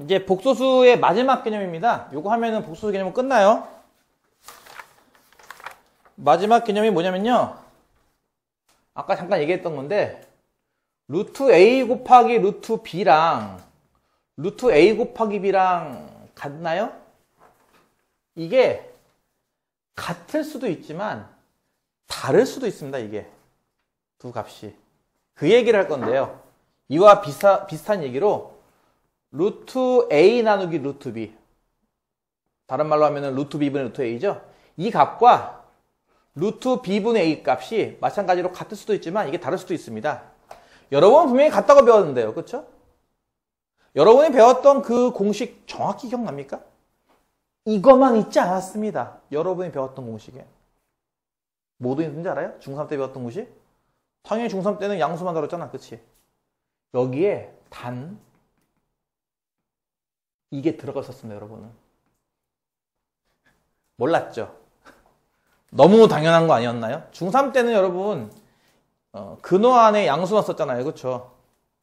이제 복소수의 마지막 개념입니다. 요거 하면은 복소수 개념은 끝나요. 마지막 개념이 뭐냐면요. 아까 잠깐 얘기했던 건데 루트 A 곱하기 루트 B랑 루트 A 곱하기 B랑 같나요? 이게 같을 수도 있지만 다를 수도 있습니다. 이게 두 값이. 그 얘기를 할 건데요. 이와 비슷한 얘기로 루트 A 나누기 루트 B, 다른 말로 하면 루트 B분의 루트 A죠. 이 값과 루트 B분의 A 값이 마찬가지로 같을 수도 있지만 이게 다를 수도 있습니다. 여러분 분명히 같다고 배웠는데요. 그렇죠? 여러분이 배웠던 그 공식 정확히 기억납니까? 이것만 있지 않았습니다. 여러분이 배웠던 공식에. 모두 있는지 알아요? 중3 때 배웠던 공식? 당연히 중3 때는 양수만 다뤘잖아. 그치? 여기에 단 이게 들어갔었습니다. 여러분은. 몰랐죠? 너무 당연한 거 아니었나요? 중3 때는 여러분 근호 안에 양수만 썼잖아요. 그쵸?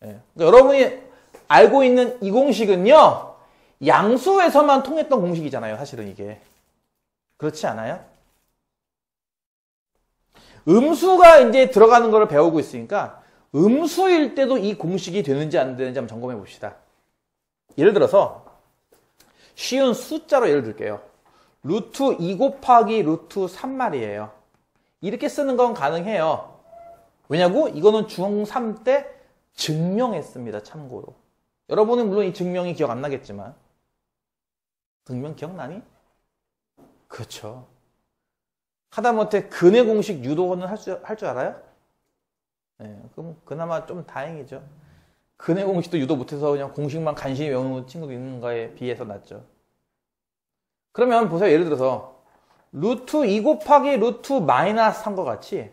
예. 그러니까 여러분이 알고 있는 이 공식은요. 양수에서만 통했던 공식이잖아요. 사실은 이게. 그렇지 않아요? 음수가 이제 들어가는 걸 배우고 있으니까 음수일 때도 이 공식이 되는지 안 되는지 한번 점검해 봅시다. 예를 들어서 쉬운 숫자로 예를 들게요. 루트 2 곱하기 루트 3말이에요. 이렇게 쓰는 건 가능해요. 왜냐고? 이거는 중3 때 증명했습니다. 참고로. 여러분은 물론 이 증명이 기억 안 나겠지만 증명 기억나니? 그렇죠. 하다못해 근의 공식 유도는 할 줄 알아요? 네, 그럼 그나마 좀 다행이죠. 근의 공식도 유도 못해서 그냥 공식만 간신히 외우는 친구도 있는 거에 비해서 낫죠. 그러면 보세요. 예를 들어서 루트 2 곱하기 루트 마이너스 3과 같이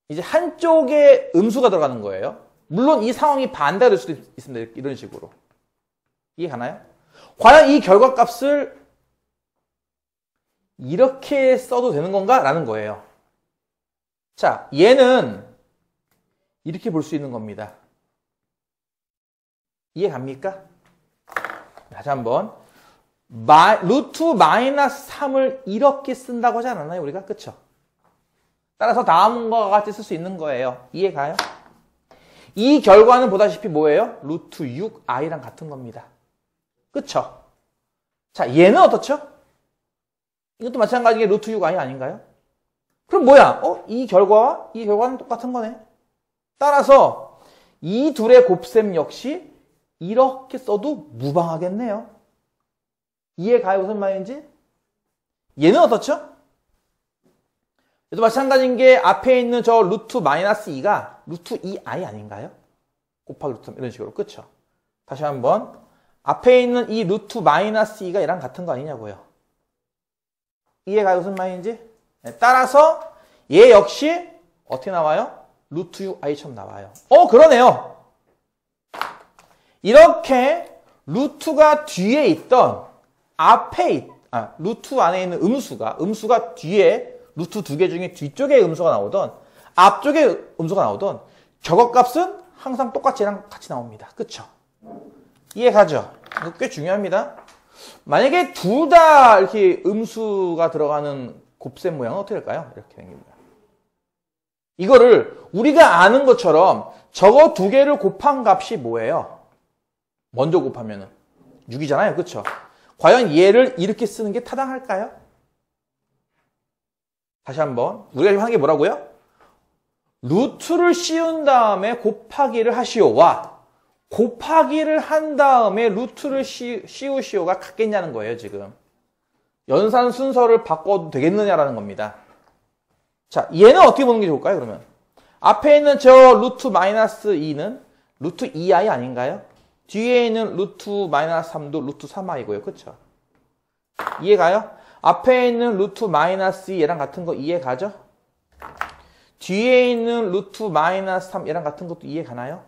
이제 한쪽에 음수가 들어가는 거예요. 물론 이 상황이 반대될 수도 있습니다. 이런 식으로. 이해 가나요? 과연 이 결과값을 이렇게 써도 되는 건가? 라는 거예요. 자, 얘는 이렇게 볼 수 있는 겁니다. 이해 갑니까? 다시 한번. 루트 마이너스 3을 이렇게 쓴다고 하지 않았나요? 우리가? 그쵸? 따라서 다음과 같이 쓸 수 있는 거예요. 이해 가요? 이 결과는 보다시피 뭐예요? 루트 6i랑 같은 겁니다. 그쵸? 자, 얘는 어떻죠? 이것도 마찬가지게 루트 6i 아닌가요? 그럼 뭐야? 이 결과와 이 결과는 똑같은 거네. 따라서 이 둘의 곱셈 역시 이렇게 써도 무방하겠네요. 이해 가요? 무슨 말인지? 얘는 어떻죠? 얘도 마찬가지인 게 앞에 있는 저 루트 마이너스 2가 루트 2i 아닌가요? 곱하기 루트 이런 식으로. 그쵸? 다시 한번. 앞에 있는 이 루트 마이너스 2가 얘랑 같은 거 아니냐고요. 이해 가요? 무슨 말인지? 네, 따라서 얘 역시 어떻게 나와요? 루트 6i처럼 나와요. 그러네요. 이렇게 루트가 뒤에 있던 루트 안에 있는 음수가 뒤에 루트 2개 중에 뒤쪽에 음수가 나오던 앞쪽에 음수가 나오던 저것값은 항상 똑같이 얘랑 같이 나옵니다. 그쵸? 이해 가죠? 이거 꽤 중요합니다. 만약에 둘 다 이렇게 음수가 들어가는 곱셈 모양은 어떻게 될까요? 이렇게 생깁니다. 이거를 우리가 아는 것처럼 저거 두 개를 곱한 값이 뭐예요? 먼저 곱하면은 6이잖아요. 그쵸? 과연 얘를 이렇게 쓰는 게 타당할까요? 다시 한번. 우리가 지금 하는 게 뭐라고요? 루트를 씌운 다음에 곱하기를 하시오와 곱하기를 한 다음에 루트를 씌우시오가 같겠냐는 거예요. 지금. 연산 순서를 바꿔도 되겠느냐라는 겁니다. 자, 얘는 어떻게 보는 게 좋을까요? 그러면 앞에 있는 저 루트 마이너스 2는 루트 2i 아닌가요? 뒤에 있는 루트 마이너스 3도 루트 3i고요. 그쵸? 이해 가요? 앞에 있는 루트 마이너스 2 얘랑 같은 거 이해 가죠? 뒤에 있는 루트 마이너스 3 얘랑 같은 것도 이해 가나요?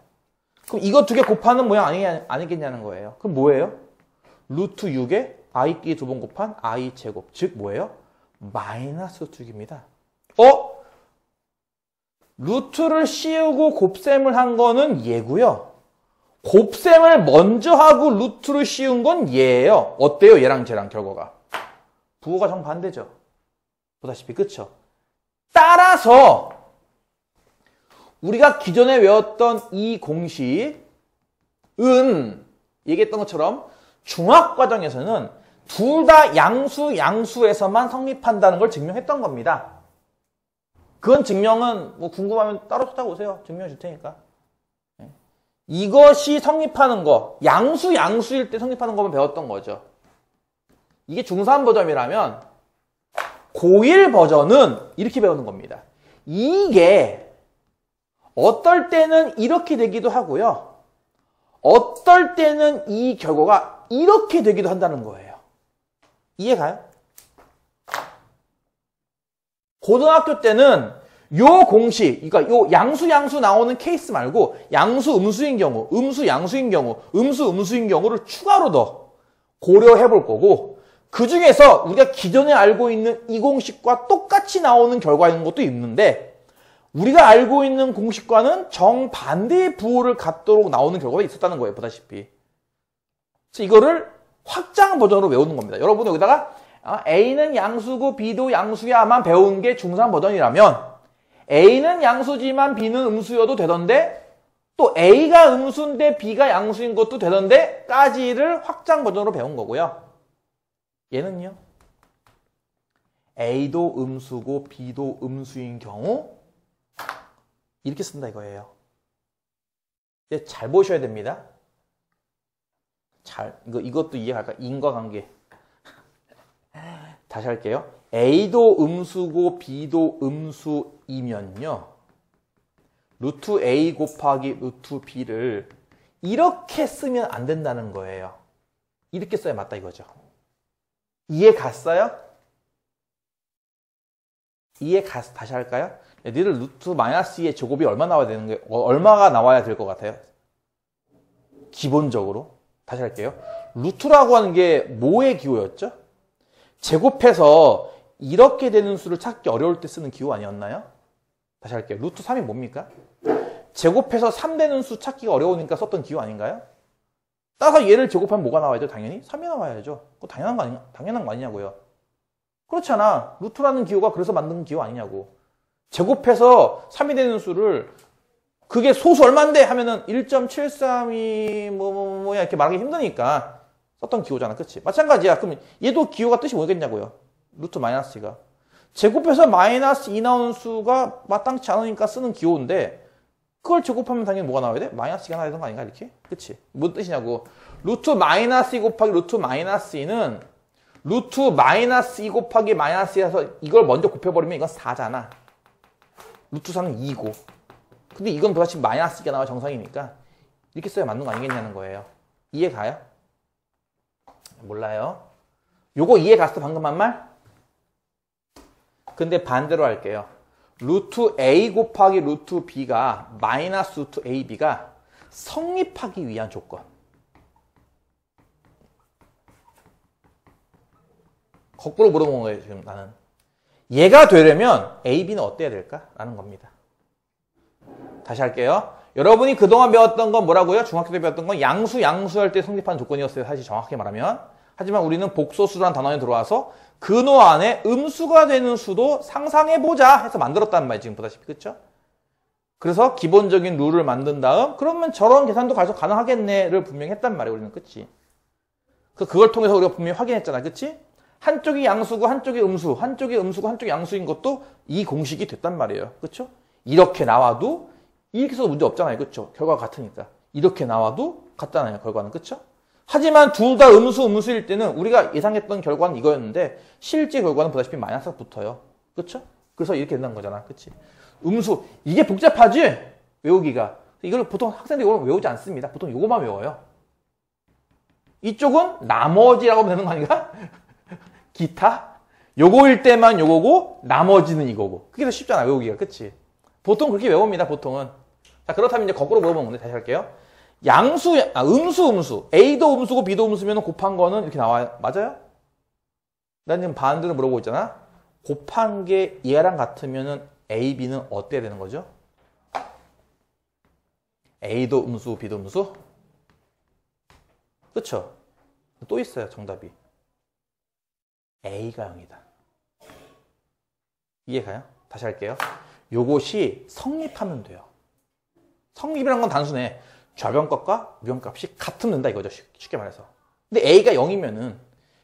그럼 이거 두 개 곱하는 모양 아니겠냐는 거예요. 그럼 뭐예요? 루트 6에 i끼리 두 번 곱한 i 제곱. 즉 뭐예요? 마이너스 루트 6입니다. 루트를 씌우고 곱셈을 한 거는 얘고요. 곱셈을 먼저 하고 루트를 씌운 건 얘예요. 어때요? 얘랑 쟤랑 결과가. 부호가 정반대죠. 보다시피 그쵸? 따라서 우리가 기존에 외웠던 이 공식은 얘기했던 것처럼 중학과정에서는 둘 다 양수에서만 성립한다는 걸 증명했던 겁니다. 그건 증명은 뭐 궁금하면 따로 찾아오세요. 증명해 줄 테니까. 이것이 성립하는 거, 양수일 때 성립하는 거만 배웠던 거죠. 이게 중3 버전이라면 고1 버전은 이렇게 배우는 겁니다. 이게 어떨 때는 이렇게 되기도 하고요. 어떨 때는 이 결과가 이렇게 되기도 한다는 거예요. 이해가요? 고등학교 때는 요 공식, 그러니까 요 양수 나오는 케이스 말고 양수 음수인 경우, 음수 양수인 경우, 음수 음수인 경우를 추가로 더 고려해 볼 거고, 그 중에서 우리가 기존에 알고 있는 이 공식과 똑같이 나오는 결과인 것도 있는데, 우리가 알고 있는 공식과는 정반대의 부호를 갖도록 나오는 결과가 있었다는 거예요. 보다시피. 그래서 이거를 확장 버전으로 외우는 겁니다. 여러분 여기다가 A는 양수고 B도 양수야만 배운 게 중3 버전이라면 A는 양수지만 B는 음수여도 되던데, 또 A가 음수인데 B가 양수인 것도 되던데 까지를 확장 버전으로 배운 거고요. 얘는요. A도 음수고 B도 음수인 경우 이렇게 쓴다 이거예요. 근데 잘 보셔야 됩니다. 이것도 이해갈까? 인과관계. 다시 할게요. A도 음수고 B도 음수이면요. 루트 A 곱하기 루트 B를 이렇게 쓰면 안 된다는 거예요. 이렇게 써야 맞다 이거죠. 이해 갔어요? 다시 할까요? 니들 루트 마이너스 2의 제곱이 얼마 나와야 되는 거예요? 얼마가 나와야 될 것 같아요? 기본적으로. 다시 할게요. 루트라고 하는 게 뭐의 기호였죠? 제곱해서 이렇게 되는 수를 찾기 어려울 때 쓰는 기호 아니었나요? 다시 할게요. 루트 3이 뭡니까? 제곱해서 3 되는 수 찾기가 어려우니까 썼던 기호 아닌가요? 따라서 얘를 제곱하면 뭐가 나와야죠? 당연히 3이 나와야죠. 그거 당연한 거 아니냐고요. 그렇잖아. 루트라는 기호가 그래서 만든 기호 아니냐고. 제곱해서 3이 되는 수를 그게 소수 얼만데 하면은 1.732 뭐야 이렇게 말하기 힘드니까 썼던 기호잖아. 그치? 마찬가지야. 그럼 얘도 기호가 뜻이 뭐겠냐고요. 루트 마이너스 2가. 제곱해서 마이너스 2 나오는 수가 마땅치 않으니까 쓰는 기호인데 그걸 제곱하면 당연히 뭐가 나와야 돼? 마이너스 2가 나와야 되는 거 아닌가 이렇게? 그치? 뭔 뜻이냐고. 루트 마이너스 2 곱하기 루트 마이너스 2는 루트 마이너스 2 곱하기 마이너스 2라서 이걸 먼저 곱해버리면 이건 4잖아. 루트 4는 2고. 근데 이건 도대체 마이너스 2가 나와 정상이니까 이렇게 써야 맞는 거 아니겠냐는 거예요. 이해 가요? 몰라요. 요거 이해 갔어? 방금 한 말? 근데 반대로 할게요. 루트 A 곱하기 루트 B가 마이너스 루트 AB가 성립하기 위한 조건. 거꾸로 물어본 거예요, 지금 나는. 얘가 되려면 AB는 어때야 될까? 라는 겁니다. 다시 할게요. 여러분이 그동안 배웠던 건 뭐라고요? 중학교 때 배웠던 건 양수할 때 성립하는 조건이었어요. 사실 정확히 말하면. 하지만 우리는 복소수라는 단원에 들어와서 근호 안에 음수가 되는 수도 상상해보자 해서 만들었다는 말이에요. 지금 보다시피. 그쵸? 그래서 기본적인 룰을 만든 다음 그러면 저런 계산도 가능하겠네를 분명히 했단 말이에요. 우리는. 그치? 그걸 통해서 우리가 분명히 확인했잖아. 그치? 한쪽이 양수고 한쪽이 음수, 한쪽이 음수고 한쪽이 양수인 것도 이 공식이 됐단 말이에요. 그쵸? 이렇게 나와도 이렇게 써도 문제 없잖아요. 그쵸? 결과가 같으니까. 이렇게 나와도 같잖아요. 결과는. 그쵸? 하지만 둘 다 음수일 때는 우리가 예상했던 결과는 이거였는데 실제 결과는 보다시피 마이너스가 붙어요. 그쵸? 그래서 이렇게 된다는 거잖아. 그치? 음수. 이게 복잡하지? 외우기가. 이걸 보통 학생들이 이걸 외우지 않습니다. 보통 이거만 외워요. 이쪽은 나머지라고 하면 되는 거 아닌가? 기타? 요거일 때만 요거고 나머지는 이거고. 그게 더 쉽잖아. 외우기가. 그치? 보통 그렇게 외웁니다. 보통은. 자, 그렇다면 이제 거꾸로 물어보는 건데 다시 할게요. 음수. A도 음수고 B도 음수면 곱한 거는 이렇게 나와요. 맞아요? 난 지금 반대로 물어보고 있잖아. 곱한 게 얘랑 같으면은 A, B는 어때야 되는 거죠? A도 음수, B도 음수? 그쵸? 또 있어요, 정답이. A가 0이다. 이해가요? 다시 할게요. 요것이 성립하면 돼요. 성립이란 건 단순해. 좌변값과 우변값이 같으면다 이거죠. 쉽게 말해서. 근데 A가 0이면은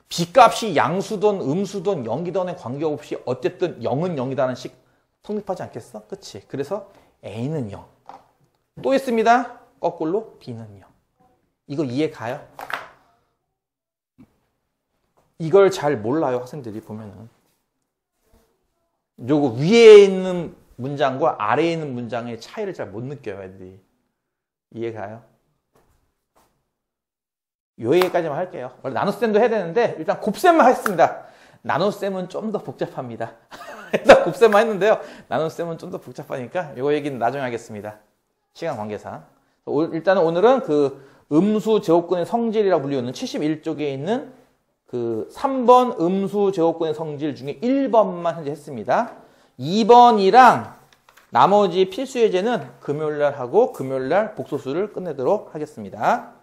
B값이 양수든 음수든 0이든 관계없이 어쨌든 0은 0이다는 식 성립하지 않겠어? 그치? 그래서 A는 0. 또 있습니다. 거꾸로 B는 0. 이거 이해 가요? 이걸 잘 몰라요, 학생들이 보면은. 요거 위에 있는 문장과 아래에 있는 문장의 차이를 잘 못 느껴요, 애들이. 이해 가요? 요 얘기까지만 할게요. 원래 나눗셈도 해야 되는데 일단 곱셈만 하겠습니다. 나눗셈은 좀 더 복잡합니다. 일단 곱셈만 했는데요. 나눗셈은 좀 더 복잡하니까 요 얘기는 나중에 하겠습니다. 시간 관계상. 일단은 오늘은 그 음수 제곱근의 성질이라고 불리우는 71쪽에 있는 그 3번 음수 제곱근의 성질 중에 1번만 현재 했습니다. 2번이랑 나머지 필수 예제는 금요일날 하고 금요일날 복소수를 끝내도록 하겠습니다.